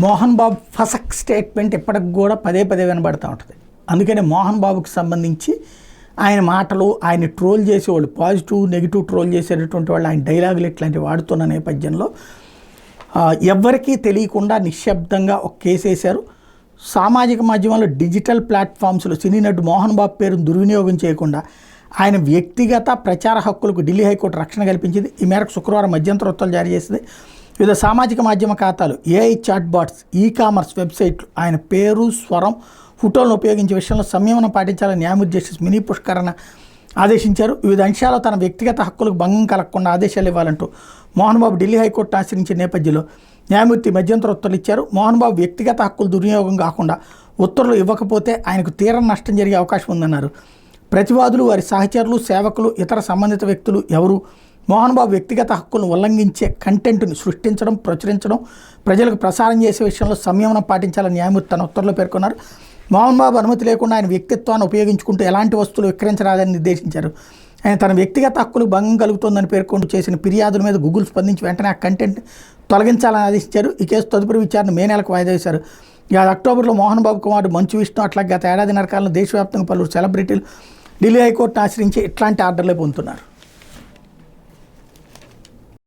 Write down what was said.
Mohan Babu ఫసక్ statement ఇప్పటికి కూడా పదే పదే వినబడుతూ ఉంటుంది. అందుకనే మోహన్ బాబుకి సంబంధించి ఆయన మాటలు, ఆయన ట్రోల్ చేసేవాళ్ళు, పాజిటివ్ నెగిటివ్ ట్రోల్ చేసేటటువంటి వాళ్ళు ఆయన డైలాగులు ఇట్లాంటివి వాడుతున్న నేపథ్యంలో ఎవ్వరికీ తెలియకుండా నిశ్శబ్దంగా ఒక కేసు వేశారు. సామాజిక మాధ్యమాల్లో డిజిటల్ ప్లాట్ఫామ్స్లో సినీ నటుడు మోహన్ బాబు పేరును దుర్వినియోగం చేయకుండా ఆయన వ్యక్తిగత ప్రచార హక్కులకు ఢిల్లీ హైకోర్టు రక్షణ కల్పించింది. ఈ మేరకు శుక్రవారం మధ్యంతర ఉత్తర్వులు జారీ చేసింది. వివిధ సామాజిక మాధ్యమ ఖాతాలు, ఏఐ చాట్ బాట్స్, కామర్స్ వెబ్సైట్లు ఆయన పేరు, స్వరం, ఫోటోలను ఉపయోగించే విషయంలో సంయమనం పాటించాలని న్యాయమూర్తి జస్టిస్ మినీ పుష్కరణ ఆదేశించారు. వివిధ అంశాల్లో తన వ్యక్తిగత హక్కులకు భంగం కలగకుండా ఆదేశాలు ఇవ్వాలంటూ మోహన్ బాబు ఢిల్లీ హైకోర్టును ఆశ్రయించిన నేపథ్యంలో న్యాయమూర్తి మధ్యంతర ఉత్తర్వులు ఇచ్చారు. మోహన్ బాబు వ్యక్తిగత హక్కులు దుర్వినియోగం కాకుండా ఉత్తర్వులు ఇవ్వకపోతే ఆయనకు తీరని నష్టం జరిగే అవకాశం ఉందన్నారు. ప్రతివాదులు, వారి సహచరులు, సేవకులు, ఇతర సంబంధిత వ్యక్తులు ఎవరు మోహన్ బాబు వ్యక్తిగత హక్కులను ఉల్లంఘించే కంటెంట్ని సృష్టించడం, ప్రచురించడం, ప్రజలకు ప్రసారం చేసే విషయంలో సంయమనం పాటించాలని న్యాయమూర్తి తన ఉత్తర్వులో పేర్కొన్నారు. మోహన్ బాబు అనుమతి లేకుండా ఆయన వ్యక్తిత్వాన్ని ఉపయోగించుకుంటూ ఎలాంటి వస్తువులు విక్రయించరాదని నిర్దేశించారు. ఆయన తన వ్యక్తిగత హక్కులకు భంగం కలుగుతోందని పేర్కొంటూ చేసిన ఫిర్యాదుల మీద గూగుల్ స్పందించి వెంటనే ఆ కంటెంట్ తొలగించాలని ఆదేశించారు. ఈ కేసు తదుపరి విచారణ మే నెలకు వాయిదా వేశారు. అక్టోబర్లో మోహన్ బాబు కుమారుడు మంచు విష్ణు అట్లాగే గత ఏడాది నరకాలను దేశవ్యాప్తంగా పలువురు సెలబ్రిటీలు ఢిల్లీ హైకోర్టును ఆశ్రయించి ఇట్లాంటి ఆర్డర్లే పొందుతున్నారు.